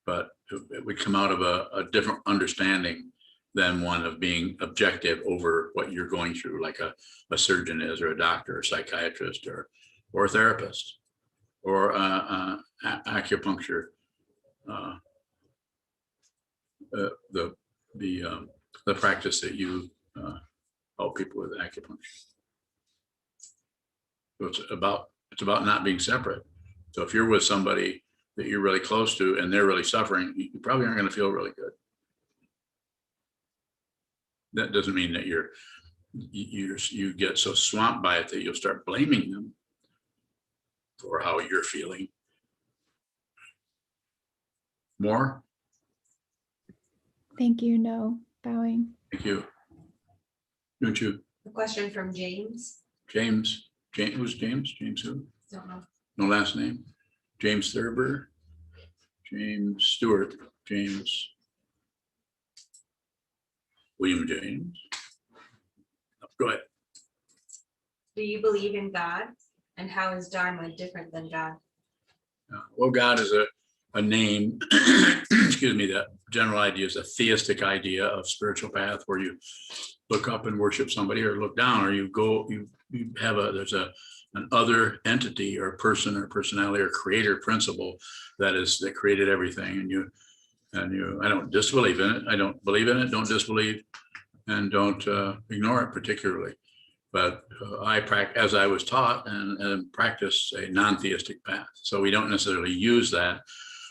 But it would come out of a different understanding than one of being objective over what you're going through, like a surgeon is, or a doctor, or a psychiatrist, or a therapist, or acupuncture. The practice that you help people with acupuncture. So it's about not being separate. So if you're with somebody that you're really close to and they're really suffering, you probably aren't going to feel really good. That doesn't mean that you get so swamped by it that you'll start blaming them for how you're feeling. More? Thank you. No, bowing. Thank you. Don't you? A question from James. James, who's James? James who? Don't know. No last name. James Thurber. James Stewart. James. William James. Go ahead. Do you believe in God? And how is Dharma different than God? Well, God is a name, excuse me, the general idea is a theistic idea of spiritual path, where you look up and worship somebody, or look down, or you have there's an other entity or person or personality or creator principle that created everything. And I don't disbelieve in it. I don't believe in it, don't disbelieve, and don't ignore it particularly. But I practice, as I was taught, and practice a non-theistic path. So we don't necessarily use that,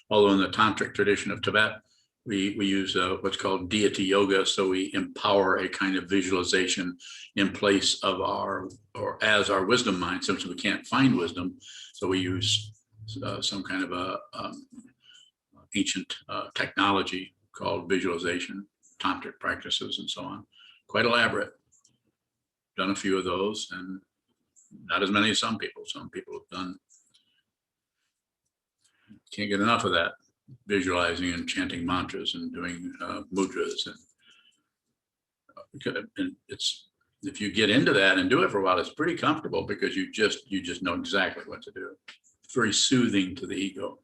although in the tantric tradition of Tibet, we use what's called deity yoga. So we empower a kind of visualization in place of our, or as our wisdom mind, since we can't find wisdom. So we use some kind of a ancient technology called visualization, tantric practices and so on. Quite elaborate. Done a few of those, and not as many as some people. Some people have done, can't get enough of that, visualizing and chanting mantras and doing mudras. And it's, if you get into that and do it for a while, it's pretty comfortable because you just know exactly what to do. It's very soothing to the ego.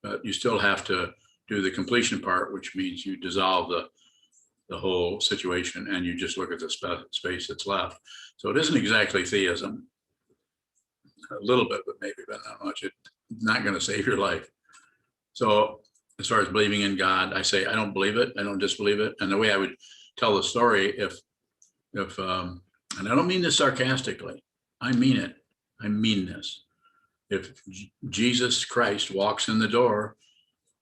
But you still have to do the completion part, which means you dissolve the whole situation and you just look at the space that's left. So it isn't exactly theism. A little bit, but maybe, but not much. It's not going to save your life. So as far as believing in God, I say I don't believe it. I don't disbelieve it. And the way I would tell the story, if and I don't mean this sarcastically, I mean it. I mean this. If Jesus Christ walks in the door,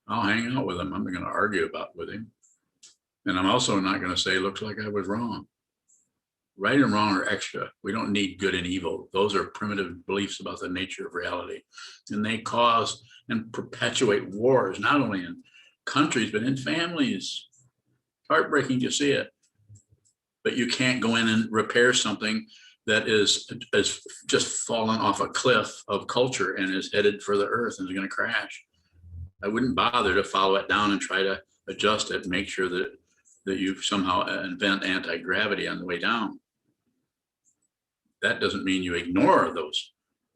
I'll hang out with him. I'm not going to argue with him. And I'm also not going to say, looks like I was wrong. Right and wrong are extra. We don't need good and evil. Those are primitive beliefs about the nature of reality. And they cause and perpetuate wars, not only in countries, but in families. Heartbreaking to see it. But you can't go in and repair something that is just fallen off a cliff of culture and is headed for the earth and is going to crash. I wouldn't bother to follow it down and try to adjust it and make sure that you somehow invent anti-gravity on the way down. That doesn't mean you ignore those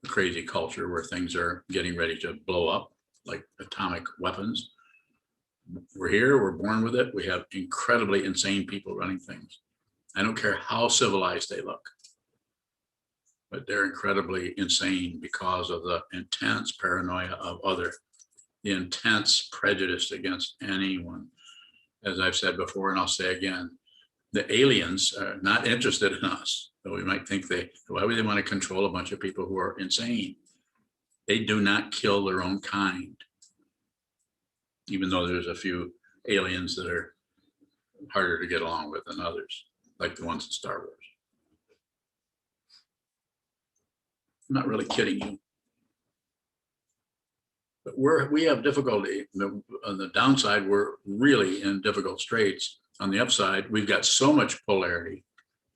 crazy culture where things are getting ready to blow up like atomic weapons. We're here, we're born with it. We have incredibly insane people running things. I don't care how civilized they look, but they're incredibly insane because of the intense paranoia of other, the intense prejudice against anyone. As I've said before, and I'll say again, the aliens are not interested in us. So we might think why would they want to control a bunch of people who are insane? They do not kill their own kind. Even though there's a few aliens that are harder to get along with than others, like the ones in Star Wars. I'm not really kidding you. But we have difficulty. On the downside, we're really in difficult straits. On the upside, we've got so much polarity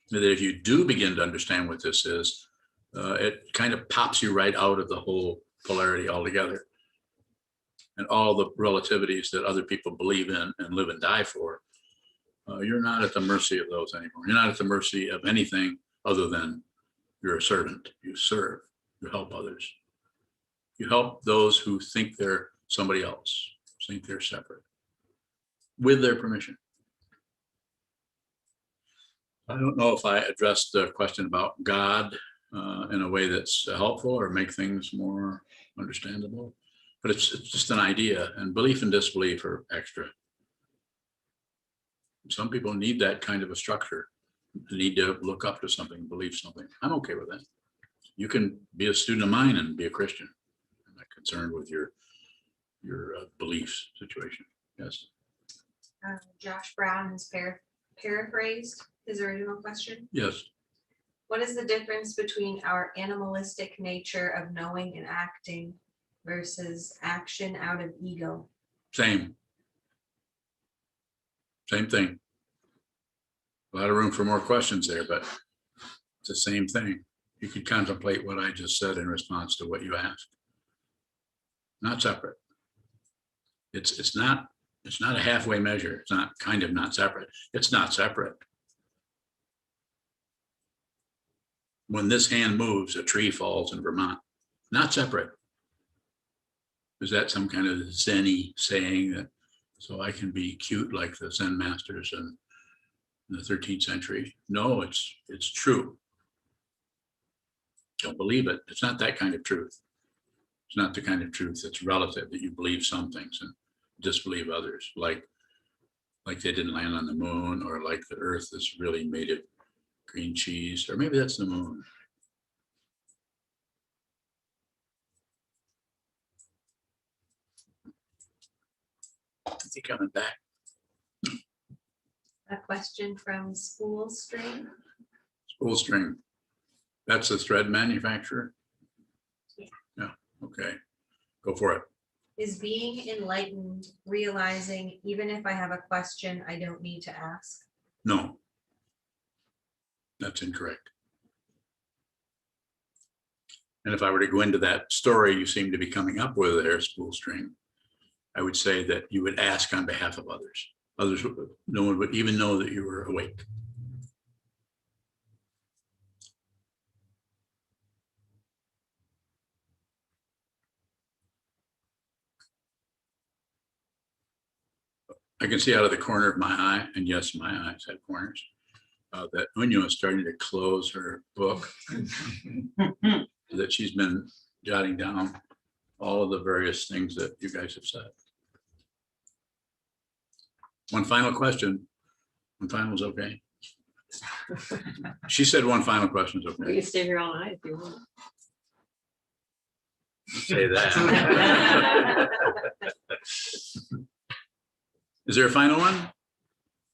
that if you do begin to understand what this is, it kind of pops you right out of the whole polarity altogether. And all the relativities that other people believe in and live and die for, you're not at the mercy of those anymore. You're not at the mercy of anything other than you're a servant. You serve, you help others. You help those who think they're somebody else, think they're separate, with their permission. I don't know if I addressed the question about God in a way that's helpful or make things more understandable, but it's just an idea, and belief and disbelief are extra. Some people need that kind of a structure. They need to look up to something, believe something. I'm okay with that. You can be a student of mine and be a Christian. I'm not concerned with your beliefs situation. Yes. Josh Brown has paraphrased his original question. Yes. What is the difference between our animalistic nature of knowing and acting versus action out of ego? Same thing. A lot of room for more questions there, but it's the same thing. You could contemplate what I just said in response to what you asked. Not separate. It's not a halfway measure. It's not kind of not separate. It's not separate. When this hand moves, a tree falls in Vermont. Not separate. Is that some kind of Zen-y saying that so I can be cute like the Zen masters in the 13th century? No, it's true. Don't believe it. It's not that kind of truth. It's not the kind of truth that's relative, that you believe some things and disbelieve others, like they didn't land on the moon, or like the earth is really made of green cheese, or maybe that's the moon. He coming back. A question from Spool String. Spool string. That's the thread manufacturer? Yeah. Yeah, okay. Go for it. Is being enlightened realizing even if I have a question, I don't need to ask? No. That's incorrect. And if I were to go into that story you seem to be coming up with there, Spool String, I would say that you would ask on behalf of others. Others, no one would even know that you were awake. I can see out of the corner of my eye, and yes, my eyes have corners, that Unyo is starting to close her book, that she's been jotting down all of the various things that you guys have said. One final question. One final is okay. She said one final question is We okay. can stay here all night if you want. Say that. Is there a final one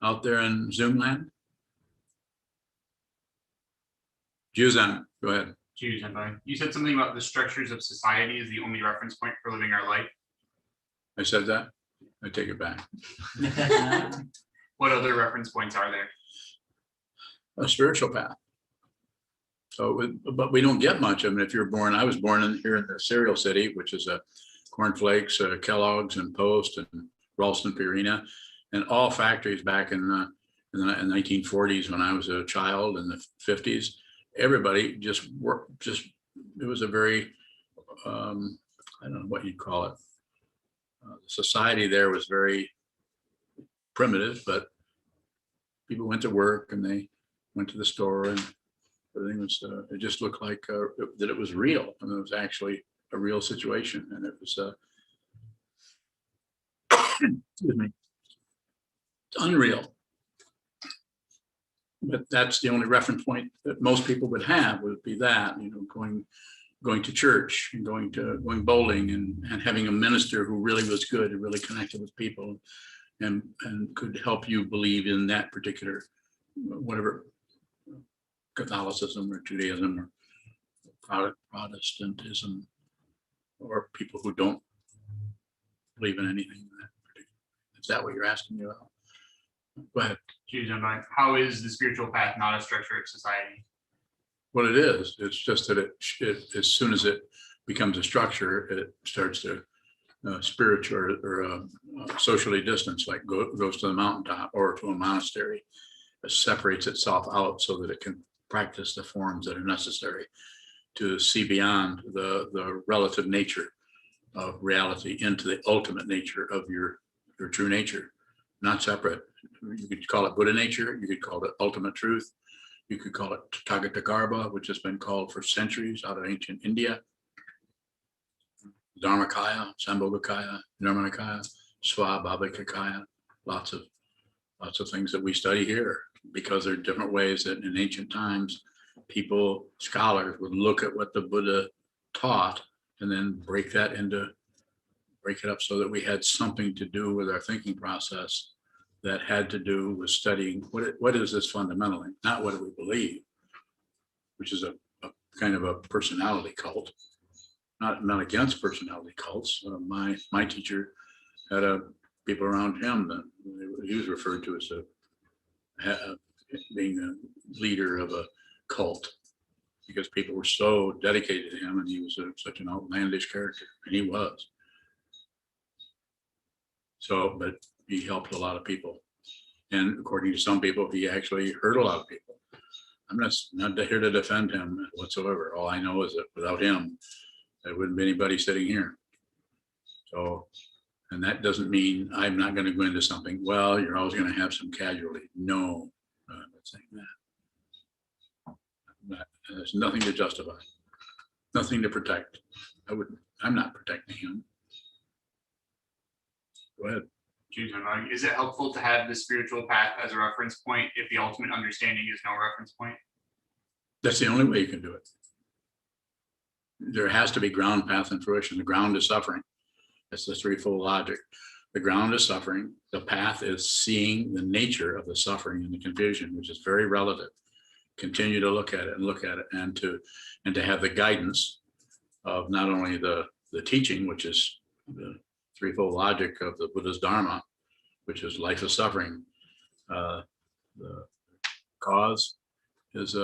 out there in Zoom land? Sokuzan, go ahead. You said something about the structures of society is the only reference point for living our life. I said that. I take it back. What other reference points are there? A spiritual path. So, but we don't get much. I mean, if you're born, I was born in here in the cereal city, which is a cornflakes, Kellogg's and Post and Ralston Purina, and all factories back in the 1940s when I was a child, in the 50s. Everybody just worked. It was a very, I don't know what you'd call it. Society there was very primitive, but people went to work and they went to the store and everything was, it just looked like that it was real. And it was actually a real situation. And it was, excuse me, it's unreal. But that's the only reference point that most people would have, would be that, you know, going to church and going bowling and having a minister who really was good and really connected with people and could help you believe in that particular, whatever, Catholicism or Judaism or Protestantism, or people who don't believe in anything. Is that what you're asking me about? Go ahead. How is the spiritual path not a structure of society? What it is, it's just that it as soon as it becomes a structure, it starts to spiritual or socially distance, like goes to the mountaintop or to a monastery. It separates itself out so that it can practice the forms that are necessary to see beyond the relative nature of reality into the ultimate nature of your true nature, not separate. You could call it Buddha nature, you could call it ultimate truth, you could call it Tathagata, which has been called for centuries out of ancient India, Dharmakaya, Sambhogakaya, Nirmanakaya, Swabhavakaya, lots of things that we study here, because there are different ways that in ancient times, people, scholars would look at what the Buddha taught and then break it up so that we had something to do with our thinking process that had to do with studying what is this fundamentally, not what do we believe, which is a kind of a personality cult. Not against personality cults. My teacher had people around him that he was referred to as being a leader of a cult, because people were so dedicated to him, and he was such an outlandish character, and he was. So, but he helped a lot of people, and according to some people, he actually hurt a lot of people. I'm not here to defend him whatsoever. All I know is that without him, there wouldn't be anybody sitting here. So, and that doesn't mean I'm not going to go into something. Well, you're always going to have some casualty. No, I'm not saying that. There's nothing to justify, nothing to protect. I'm not protecting him. Go ahead. Is it helpful to have the spiritual path as a reference point if the ultimate understanding is no reference point? That's the only way you can do it. There has to be ground, path, and fruition. The ground is suffering. That's the threefold logic. The ground is suffering. The path is seeing the nature of the suffering and the confusion, which is very relative. Continue to look at it and look at it, and to have the guidance of not only the teaching, which is the threefold logic of the Buddha's Dharma, which is life is suffering. The cause is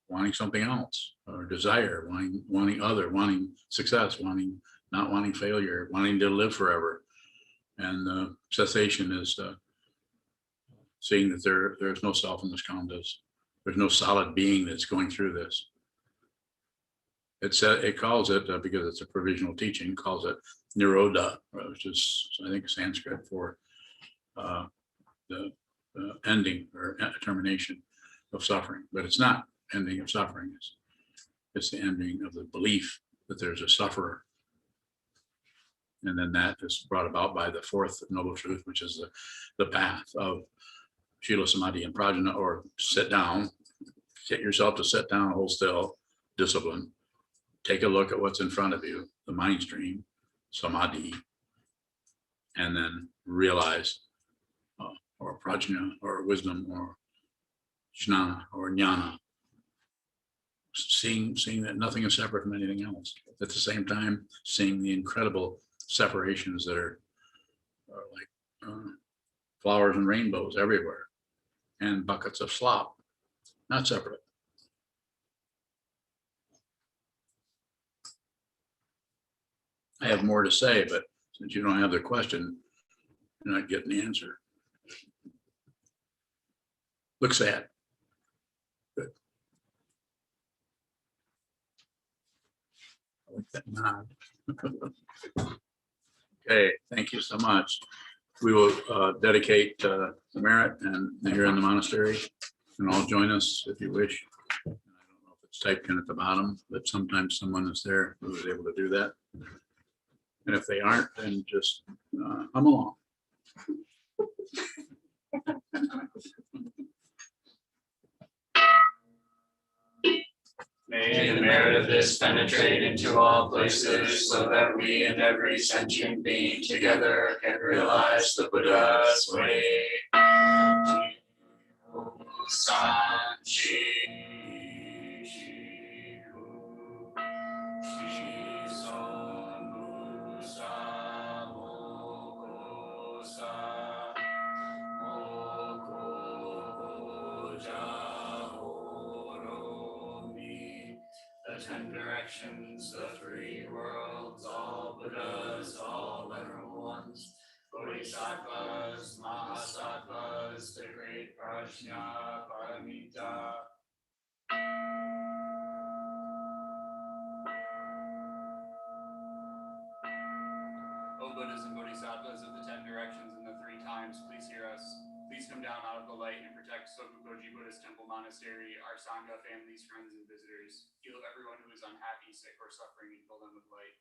wanting something else, or desire, wanting other, wanting success, not wanting failure, wanting to live forever. And cessation is seeing that there's no self in this khandhas. There's no solid being that's going through this. It calls it, because it's a provisional teaching, calls it nirodha, which is, I think, Sanskrit for the ending or termination of suffering. But it's not ending of suffering. It's the ending of the belief that there's a sufferer. And then that is brought about by the fourth noble truth, which is the path of Shila, Samadhi, and Prajna, or sit down, get yourself to sit down, hold still, discipline, take a look at what's in front of you, the mind stream, Samadhi, and then realize, or Prajna, or wisdom, or Jnana, or Jnana, seeing that nothing is separate from anything else. At the same time, seeing the incredible separations that are like flowers and rainbows everywhere, and buckets of slop, not separate. I have more to say, but since you don't have the question, you're not getting the answer. Looks sad. Good. I like that nod. Okay, thank you so much. We will dedicate the merit, and you're in the monastery, and all join us if you wish. I don't know if it's typed in at the bottom, but sometimes someone is there who is able to do that. And if they aren't, then just come along. May the merit of this penetrate into all places, so that we and every sentient being together can realize the Buddha's way. The 10 directions, the 3 worlds, all Buddhas, all venerable ones, Bodhisattvas, Mahasattvas, the great Prajna, Paramita. O Buddhas and Bodhisattvas of the 10 directions and the 3 times, please hear us. Please come down out of the light and protect Sokukoji Buddhist Temple Monastery, our Sangha, families, friends, and visitors. Heal everyone who is unhappy, sick, or suffering, and fill them with light.